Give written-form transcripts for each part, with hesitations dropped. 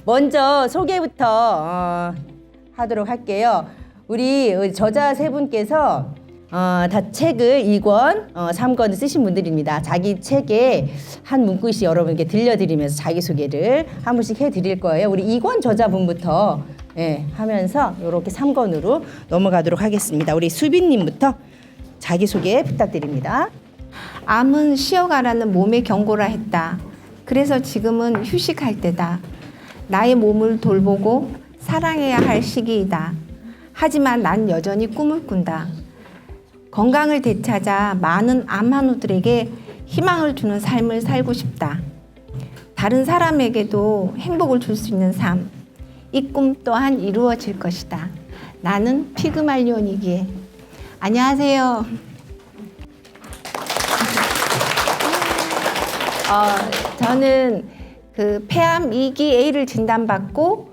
먼저 소개부터 하도록 할게요. 우리 저자 세 분께서 다 책을 2권, 3권을 쓰신 분들입니다. 자기 책에 한 문구씩 여러분께 들려드리면서 자기소개를 한 분씩 해드릴 거예요. 우리 2권 저자분부터 하면서 이렇게 3권으로 넘어가도록 하겠습니다. 우리 수빈님부터 자기소개 부탁드립니다. 암은 쉬어가라는 몸의 경고라 했다. 그래서 지금은 휴식할 때다. 나의 몸을 돌보고 사랑해야 할 시기이다. 하지만 난 여전히 꿈을 꾼다. 건강을 되찾아 많은 암 환우들에게 희망을 주는 삶을 살고 싶다. 다른 사람에게도 행복을 줄 수 있는 삶, 이 꿈 또한 이루어질 것이다. 나는 피그말리온이기에. 안녕하세요. 저는 폐암 2기 A를 진단받고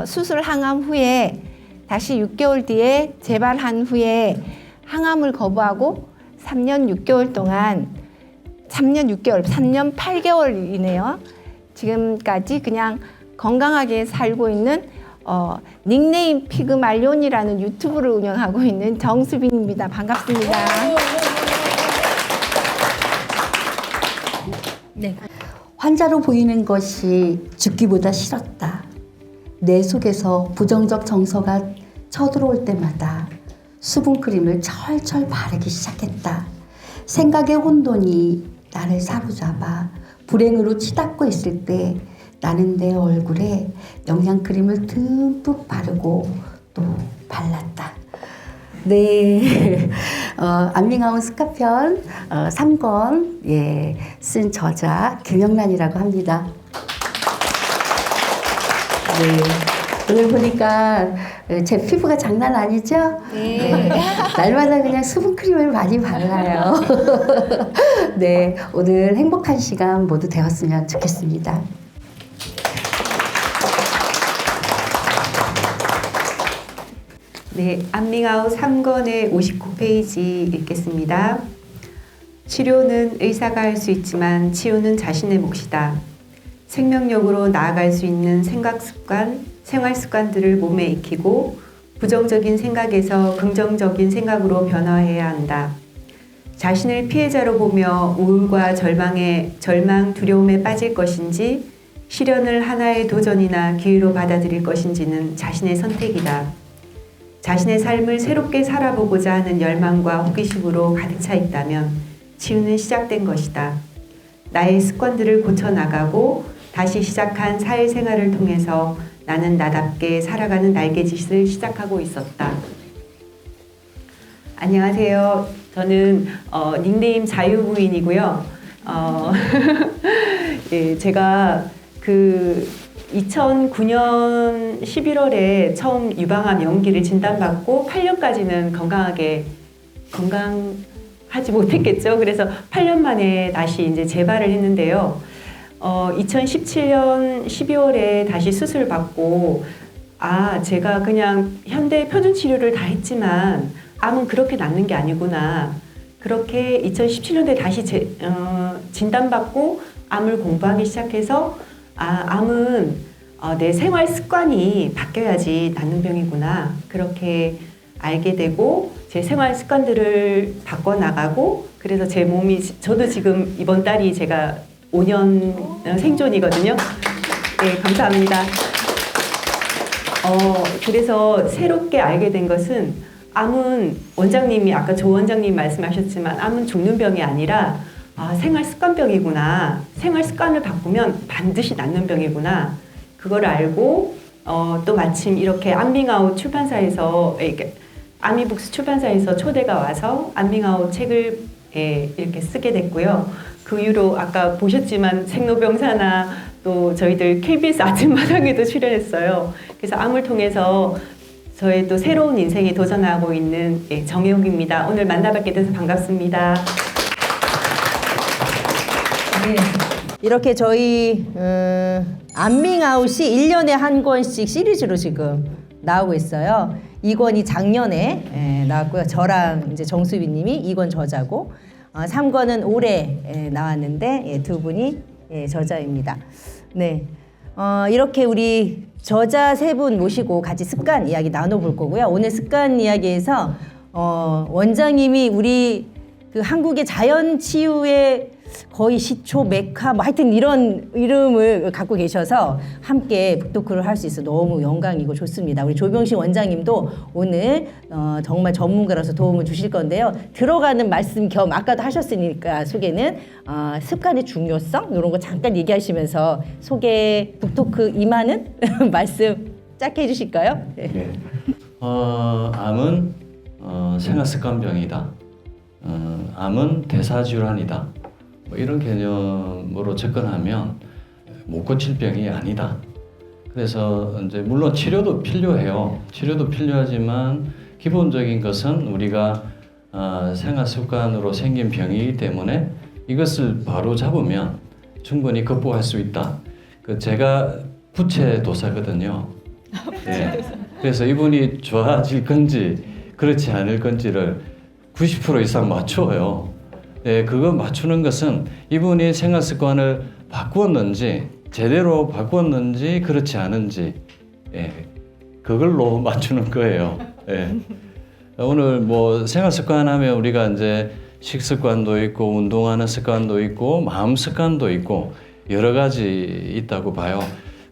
수술 항암 후에 다시 6개월 뒤에 재발한 후에 항암을 거부하고 3년 6개월 동안 3년 8개월이네요. 지금까지 그냥 건강하게 살고 있는 닉네임 피그말리온이라는 유튜브를 운영하고 있는 정수빈입니다. 반갑습니다. 네. 환자로 보이는 것이 죽기보다 싫었다. 내 속에서 부정적 정서가 쳐들어올 때마다 수분크림을 철철 바르기 시작했다. 생각의 혼돈이 나를 사로잡아 불행으로 치닫고 있을 때 나는 내 얼굴에 영양크림을 듬뿍 바르고 또 발랐다. 네, 안밍아웃 스카편 3권 쓴 저자 김영란이라고 합니다. 네, 오늘 보니까 제 피부가 장난 아니죠? 네. 날마다 그냥 수분크림을 많이 발라요. 네, 오늘 행복한 시간 모두 되었으면 좋겠습니다. 네, 안밍아웃 3권의 59페이지 읽겠습니다. 치료는 의사가 할 수 있지만 치유는 자신의 몫이다. 생명력으로 나아갈 수 있는 생각 습관, 생활 습관들을 몸에 익히고 부정적인 생각에서 긍정적인 생각으로 변화해야 한다. 자신을 피해자로 보며 우울과 절망, 두려움에 빠질 것인지 시련을 하나의 도전이나 기회로 받아들일 것인지는 자신의 선택이다. 자신의 삶을 새롭게 살아보고자 하는 열망과 호기심으로 가득 차 있다면 치유는 시작된 것이다. 나의 습관들을 고쳐나가고 다시 시작한 사회생활을 통해서 나는 나답게 살아가는 날개짓을 시작하고 있었다. 안녕하세요. 저는 닉네임 자유부인이고요. 예, 제가 2009년 11월에 처음 유방암 연기를 진단받고 8년까지는 건강하지 못했겠죠. 그래서 8년 만에 다시 이제 재발을 했는데요. 2017년 12월에 다시 수술을 받고 제가 그냥 현대 표준 치료를 다 했지만 암은 그렇게 낫는 게 아니구나. 그렇게 2017년도에 다시 진단받고 암을 공부하기 시작해서 암은 내 생활 습관이 바뀌어야지 낫는 병이구나. 그렇게 알게 되고 제 생활 습관들을 바꿔나가고 그래서 제 몸이 저도 지금 이번 달이 제가 5년 생존이거든요. 네, 감사합니다. 그래서 새롭게 알게 된 것은 암은 원장님이 아까 조 원장님 말씀하셨지만 암은 죽는 병이 아니라 생활 습관병이구나. 생활 습관을 바꾸면 반드시 낫는 병이구나. 그걸 알고 또 마침 이렇게 안밍아웃 출판사에서 아미북스 출판사에서 초대가 와서 안밍아웃 책을 이렇게 쓰게 됐고요. 그 이후로 아까 보셨지만 생로병사나 또 저희들 KBS 아침마당에도 출연했어요. 그래서 암을 통해서 저의 또 새로운 인생에 도전하고 있는 정혜옥입니다. 오늘 만나뵙게 돼서 반갑습니다. 네. 이렇게 저희 안밍아웃이 1년에 한 권씩 시리즈로 지금 나오고 있어요. 2권이 작년에 나왔고요. 저랑 이제 정수빈 님이 2권 저자고 3권은 올해 나왔는데 두 분이 저자입니다. 네. 이렇게 우리 저자 세 분 모시고 같이 습관 이야기 나눠볼 거고요. 오늘 습관 이야기에서 원장님이 우리 그 한국의 자연 치유의 거의 시초 메카 뭐 하여튼 이런 이름을 갖고 계셔서 함께 북토크를 할 수 있어 너무 영광이고 좋습니다. 우리 조병신 원장님도 오늘 정말 전문가로서 도움을 주실 건데요. 들어가는 말씀 겸 아까도 하셨으니까 소개는 습관의 중요성 이런 거 잠깐 얘기하시면서 소개 북토크 임하는 말씀 짧게 해주실까요? 네. 네. 암은 생활습관병이다. 암은 대사질환이다. 뭐 이런 개념으로 접근하면 못 고칠 병이 아니다. 그래서 이제 물론 치료도 필요해요. 치료도 필요하지만 기본적인 것은 우리가 생활 습관으로 생긴 병이기 때문에 이것을 바로 잡으면 충분히 극복할 수 있다. 제가 부채 도사거든요. 네. 그래서 이분이 좋아질 건지 그렇지 않을 건지를 90% 이상 맞춰요. 네, 그거 맞추는 것은 이분이 생활 습관을 바꾸었는지 제대로 바꾸었는지 그렇지 않은지 그걸로 맞추는 거예요. 오늘 뭐 생활 습관 하면 우리가 이제 식습관도 있고 운동하는 습관도 있고 마음 습관도 있고 여러 가지 있다고 봐요.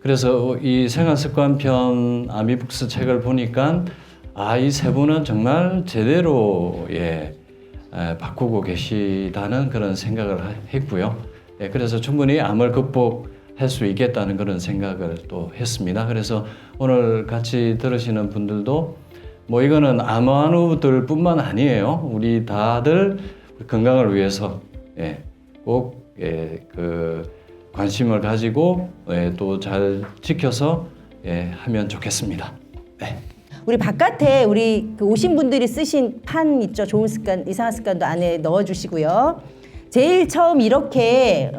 그래서 이 생활 습관 편 아미북스 책을 보니까 이 세 분은 정말 제대로 바꾸고 계시다는 그런 생각을 했고요. 그래서 충분히 암을 극복할 수 있겠다는 그런 생각을 또 했습니다. 그래서 오늘 같이 들으시는 분들도 뭐 이거는 암환우들 뿐만 아니에요. 우리 다들 건강을 위해서 꼭 그 관심을 가지고 또 잘 지켜서 하면 좋겠습니다. 네. 우리 바깥에 우리 그 오신 분들이 쓰신 판 있죠. 좋은 습관, 이상한 습관도 안에 넣어주시고요. 제일 처음 이렇게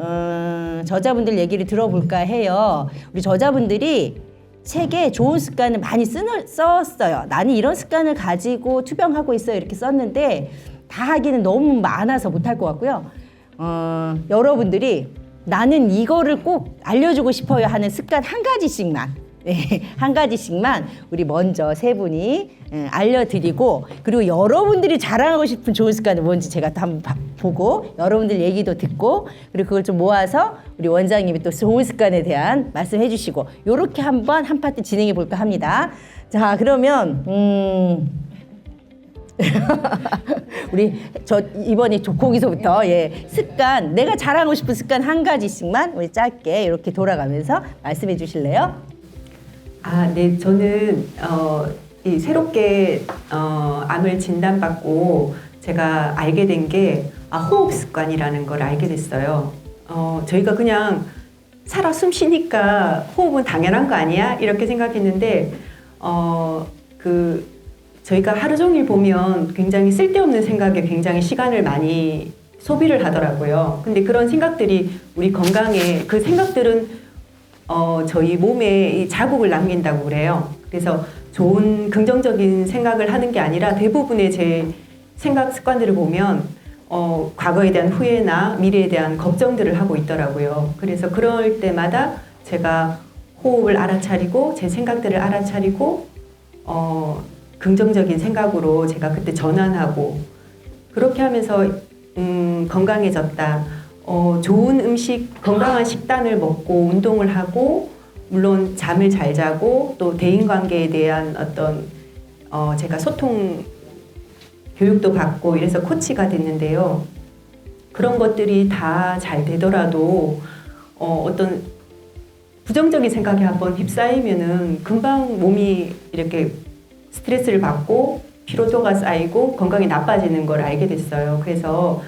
저자분들 얘기를 들어볼까 해요. 우리 저자분들이 책에 좋은 습관을 많이 썼어요. 나는 이런 습관을 가지고 투병하고 있어요. 이렇게 썼는데 다 하기는 너무 많아서 못할 것 같고요. 여러분들이 나는 이거를 꼭 알려주고 싶어요 하는 습관 한 가지씩만 한 가지씩만 우리 먼저 세 분이 알려드리고 그리고 여러분들이 자랑하고 싶은 좋은 습관은 뭔지 제가 또 한번 보고 여러분들 얘기도 듣고 그리고 그걸 좀 모아서 우리 원장님이 또 좋은 습관에 대한 말씀해 주시고 요렇게 한번 한 파트 진행해 볼까 합니다. 자 그러면 우리 이번에 거기서부터 습관 내가 자랑하고 싶은 습관 한 가지씩만 우리 짧게 이렇게 돌아가면서 말씀해 주실래요? 네, 저는 이 새롭게 암을 진단받고 제가 알게 된 게 호흡 습관이라는 걸 알게 됐어요. 저희가 그냥 살아 숨 쉬니까 호흡은 당연한 거 아니야? 이렇게 생각했는데 저희가 하루 종일 보면 굉장히 쓸데없는 생각에 굉장히 시간을 많이 소비를 하더라고요. 근데 그런 생각들이 우리 건강에 그 생각들은 저희 몸에 자국을 남긴다고 그래요. 그래서 좋은 긍정적인 생각을 하는 게 아니라 대부분의 제 생각 습관들을 보면 과거에 대한 후회나 미래에 대한 걱정들을 하고 있더라고요. 그래서 그럴 때마다 제가 호흡을 알아차리고 제 생각들을 알아차리고 긍정적인 생각으로 제가 그때 전환하고 그렇게 하면서 건강해졌다. 좋은 음식, 건강한 식단을 먹고 운동을 하고 물론 잠을 잘 자고 또 대인관계에 대한 어떤 제가 소통 교육도 받고 이래서 코치가 됐는데요. 그런 것들이 다 잘 되더라도 어떤 부정적인 생각에 한번 휩싸이면은 금방 몸이 이렇게 스트레스를 받고 피로도가 쌓이고 건강이 나빠지는 걸 알게 됐어요. 그래서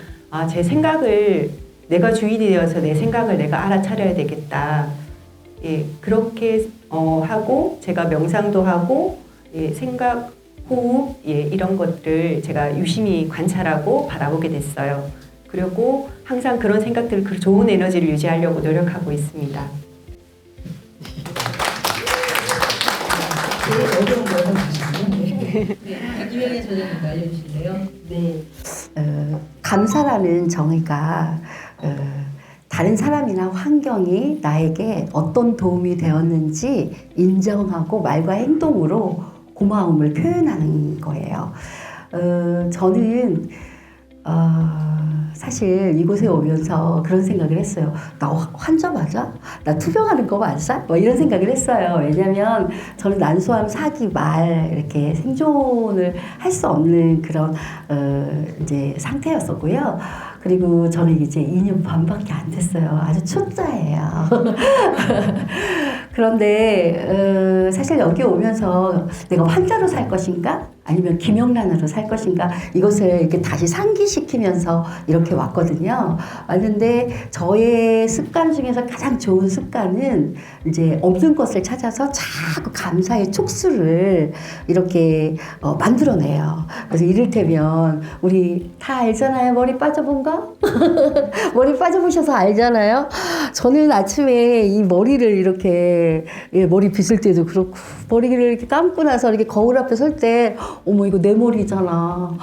제 생각을 내가 주인이 되어서 내 생각을 내가 알아차려야 되겠다. 그렇게 하고 제가 명상도 하고 생각, 호흡 이런 것들을 제가 유심히 관찰하고 바라보게 됐어요. 그리고 항상 그런 생각들, 그 좋은 에너지를 유지하려고 노력하고 있습니다. 어려운 거 김영애 소장님 알려주실래요? 감사라는 정의가 다른 사람이나 환경이 나에게 어떤 도움이 되었는지 인정하고 말과 행동으로 고마움을 표현하는 거예요. 저는 사실 이곳에 오면서 그런 생각을 했어요. 나 환자 맞아? 나 투병하는 거 맞아? 뭐 이런 생각을 했어요. 왜냐면 저는 난소암 4기 말 이렇게 생존을 할 수 없는 그런 이제 상태였었고요. 그리고 저는 이제 2년 반밖에 안 됐어요. 아주 초짜예요. 그런데 사실 여기 오면서 내가 환자로 살 것인가? 아니면 김영란으로 살 것인가? 이것을 이렇게 다시 상기시키면서 이렇게 왔거든요. 왔는데 저의 습관 중에서 가장 좋은 습관은 이제 없는 것을 찾아서 자꾸 감사의 촉수를 이렇게 만들어내요. 그래서 이를테면 우리 다 알잖아요. 머리 빠져본 거? 머리 빠져보셔서 알잖아요. 저는 아침에 이 머리를 이렇게 머리 빗을 때도 그렇고 머리를 이렇게 감고 나서 이렇게 거울 앞에 설 때 어머 이거 내 머리잖아.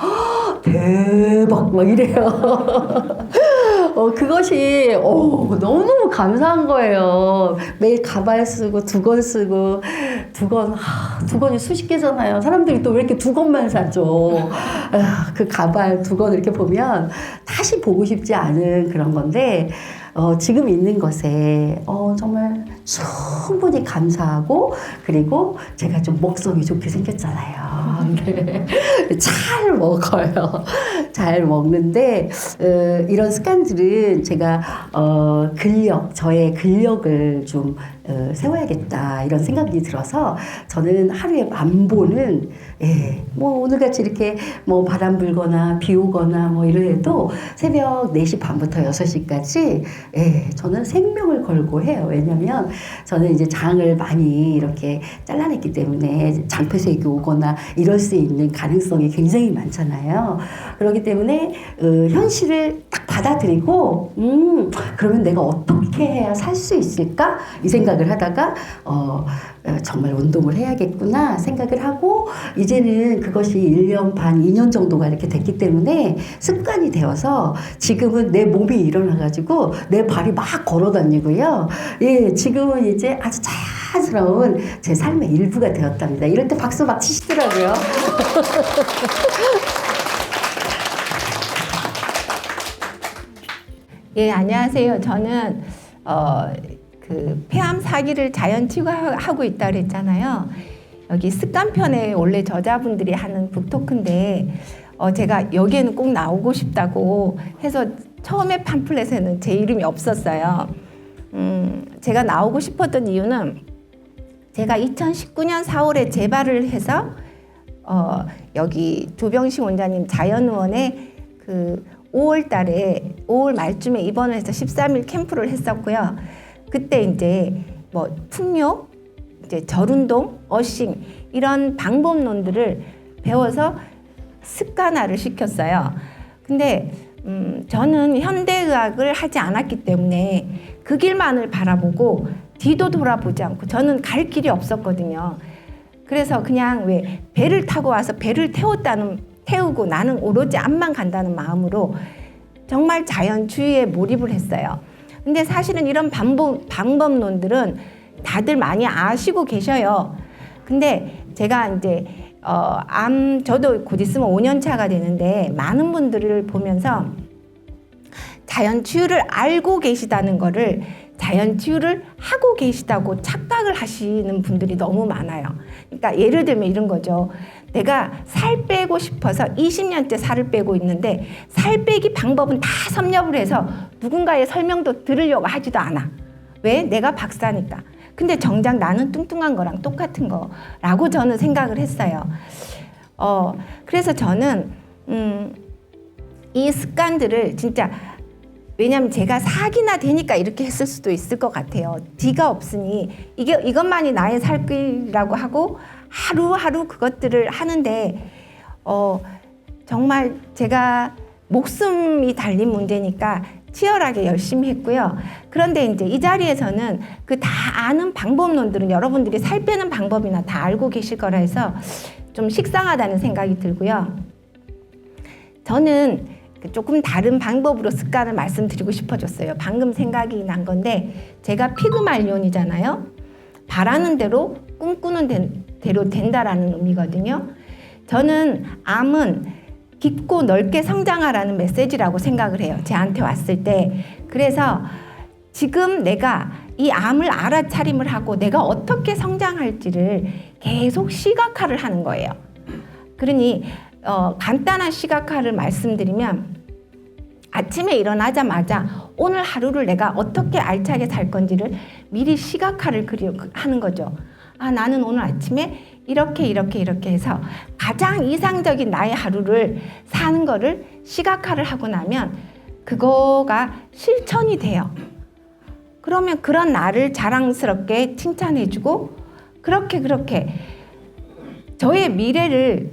대박 막 이래요. 그것이 너무너무 감사한 거예요. 매일 가발 쓰고 두건 쓰고 두건이 수십 개잖아요. 사람들이 또 왜 이렇게 두건만 사죠. 그 가발 두건 이렇게 보면 다시 보고 싶지 않은 그런 건데 지금 있는 것에 정말 충분히 감사하고 그리고 제가 좀 먹성이 좋게 생겼잖아요. 네. 잘 먹어요. 잘 먹는데 이런 습관들은 제가 저의 근력을 좀 세워야겠다 이런 생각이 들어서 저는 하루에 1000보는 뭐 오늘같이 이렇게 뭐 바람 불거나 비 오거나 뭐 이래도 새벽 4시 반부터 6시까지 저는 생명을 걸고 해요. 왜냐면 저는 이제 장을 많이 이렇게 잘라냈기 때문에 장폐색이 오거나 이럴 수 있는 가능성이 굉장히 많잖아요. 그렇기 때문에 현실을 딱 받아들이고 그러면 내가 어떻게 해야 살 수 있을까? 이 생각을 하다가 정말 운동을 해야겠구나 생각을 하고 이제는 그것이 1년 반, 2년 정도가 이렇게 됐기 때문에 습관이 되어서 지금은 내 몸이 일어나가지고 내 발이 막 걸어 다니고요. 지금은 이제 아주 자연스러운 제 삶의 일부가 되었답니다. 이럴 때 박수 막 치시더라고요. 예, 안녕하세요. 저는 그 폐암 4기를 자연 치유하고 있다 그랬잖아요. 여기 습관편에 원래 저자분들이 하는 북토크인데 제가 여기에는 꼭 나오고 싶다고 해서 처음에 팜플렛에는 제 이름이 없었어요. 제가 나오고 싶었던 이유는 제가 2019년 4월에 재발을 해서 여기 조병식 원장님 자연의원에 그 5월 말쯤에 입원을 해서 13일 캠프를 했었고요. 그때 이제 뭐 풍요, 이제 절운동, 어싱 이런 방법론들을 배워서 습관화를 시켰어요. 근데 저는 현대의학을 하지 않았기 때문에 그 길만을 바라보고 뒤도 돌아보지 않고 저는 갈 길이 없었거든요. 그래서 그냥 왜 배를 타고 와서 배를 태우고 나는 오로지 앞만 간다는 마음으로 정말 자연주의에 몰입을 했어요. 근데 사실은 이런 방법론들은 다들 많이 아시고 계셔요. 근데 제가 이제 저도 곧 있으면 5년 차가 되는데 많은 분들을 보면서 자연치유를 알고 계시다는 거를 자연치유를 하고 계시다고 착각을 하시는 분들이 너무 많아요. 그러니까 예를 들면 이런 거죠. 내가 살 빼고 싶어서 20년째 살을 빼고 있는데 살 빼기 방법은 다 섭렵을 해서 누군가의 설명도 들으려고 하지도 않아. 왜? 내가 박사니까. 근데 정작 나는 뚱뚱한 거랑 똑같은 거라고 저는 생각을 했어요. 그래서 저는 이 습관들을 진짜 왜냐하면 제가 4기나 되니까 이렇게 했을 수도 있을 것 같아요. D가 없으니 이것만이 나의 살길이라고 하고 하루하루 그것들을 하는데 정말 제가 목숨이 달린 문제니까 치열하게 열심히 했고요. 그런데 이제 이 자리에서는 그 다 아는 방법론들은 여러분들이 살 빼는 방법이나 다 알고 계실 거라 해서 좀 식상하다는 생각이 들고요. 저는 조금 다른 방법으로 습관을 말씀드리고 싶어졌어요. 방금 생각이 난 건데 제가 피그말리온이잖아요. 바라는 대로 꿈꾸는 대로 된다라는 의미거든요. 저는 암은 깊고 넓게 성장하라는 메시지라고 생각을 해요. 제한테 왔을 때. 그래서 지금 내가 이 암을 알아차림을 하고 내가 어떻게 성장할지를 계속 시각화를 하는 거예요. 그러니 간단한 시각화를 말씀드리면 아침에 일어나자마자 오늘 하루를 내가 어떻게 알차게 살 건지를 미리 시각화를 하는 거죠. 아, 나는 오늘 아침에 이렇게 해서 가장 이상적인 나의 하루를 사는 거를 시각화를 하고 나면 그거가 실천이 돼요. 그러면 그런 나를 자랑스럽게 칭찬해주고 그렇게 저의 미래를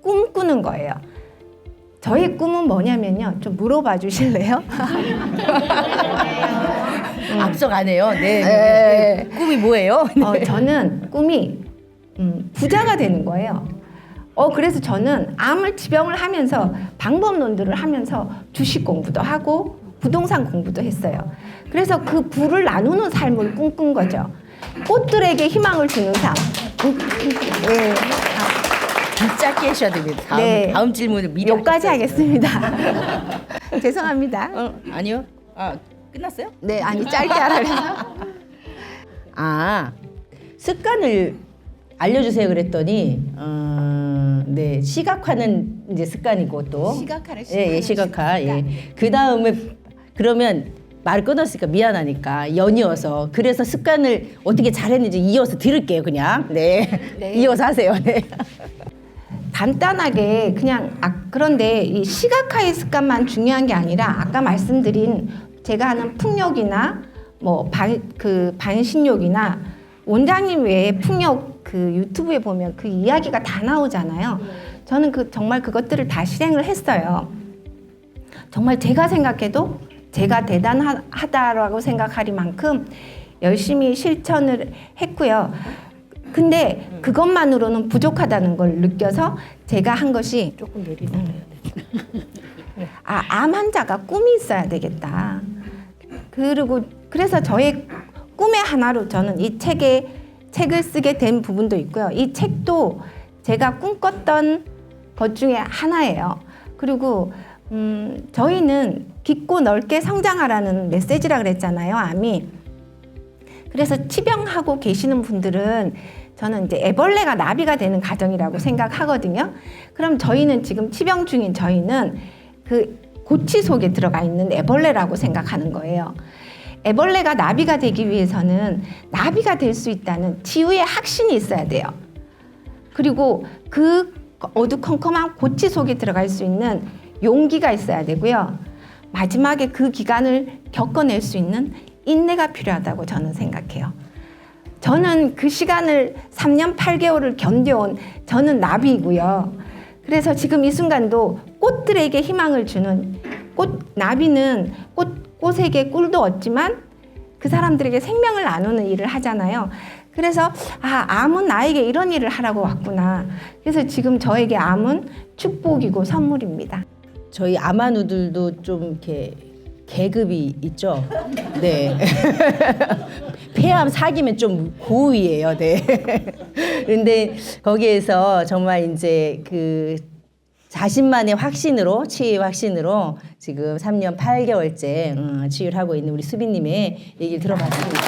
꿈꾸는 거예요. 저의 꿈은 뭐냐면요. 좀 물어봐 주실래요? 앞서가네요. 네. 꿈이 뭐예요? 저는 꿈이 부자가 되는 거예요. 그래서 저는 지병을 하면서 방법론들을 하면서 주식 공부도 하고 부동산 공부도 했어요. 그래서 그 부를 나누는 삶을 꿈꾼 거죠. 꽃들에게 희망을 주는 삶. 네. 짧게 하셔야 됩니다. 다음 질문을 미리 여기까지 하겠습니다. 죄송합니다. 아니요. 끝났어요? 네, 아니 짧게 하라면서. 습관을 알려주세요 그랬더니 네, 시각화는 이제 습관이고 또 시각화를 시각화. 그 다음에 그러면 말 끊었으니까 미안하니까 연이어서 그래서 습관을 어떻게 잘했는지 이어서 들을게요 그냥. 네. 이어서 하세요. 네. 간단하게 그냥 그런데 이 시각화의 습관만 중요한 게 아니라 아까 말씀드린 제가 하는 풍력이나 뭐 반신욕이나 원장님 외에 풍력 그 유튜브에 보면 그 이야기가 다 나오잖아요. 저는 정말 그것들을 다 실행을 했어요. 정말 제가 생각해도 제가 대단하다라고 생각하리만큼 열심히 실천을 했고요. 근데 그것만으로는 부족하다는 걸 느껴서 제가 한 것이 조금 내리면 암 환자가 꿈이 있어야 되겠다. 그래서 저의 꿈의 하나로 저는 이 책을 쓰게 된 부분도 있고요. 이 책도 제가 꿈꿨던 것 중에 하나예요. 그리고 저희는 깊고 넓게 성장하라는 메시지라 그랬잖아요. 암이. 그래서 치병하고 계시는 분들은 저는 이제 애벌레가 나비가 되는 가정이라고 생각하거든요. 그럼 저희는 지금 치병 중인 저희는 그 고치 속에 들어가 있는 애벌레라고 생각하는 거예요. 애벌레가 나비가 되기 위해서는 나비가 될 수 있다는 치유의 확신이 있어야 돼요. 그리고 그 어두컴컴한 고치 속에 들어갈 수 있는 용기가 있어야 되고요. 마지막에 그 기간을 겪어낼 수 있는 인내가 필요하다고 저는 생각해요. 저는 그 시간을 3년 8개월을 견뎌온 저는 나비이고요. 그래서 지금 이 순간도 꽃들에게 희망을 주는 나비는 꽃에게 꿀도 얻지만 그 사람들에게 생명을 나누는 일을 하잖아요. 그래서 암은 나에게 이런 일을 하라고 왔구나. 그래서 지금 저에게 암은 축복이고 선물입니다. 저희 아마누들도 좀 이렇게 계급이 있죠. 네. 폐암 사기면 좀 고위예요. 네. 근데 거기에서 정말 이제 그 자신만의 확신으로 치유의 확신으로 지금 3년 8개월째 치유를 하고 있는 우리 수빈님의 얘기를 들어봤습니다.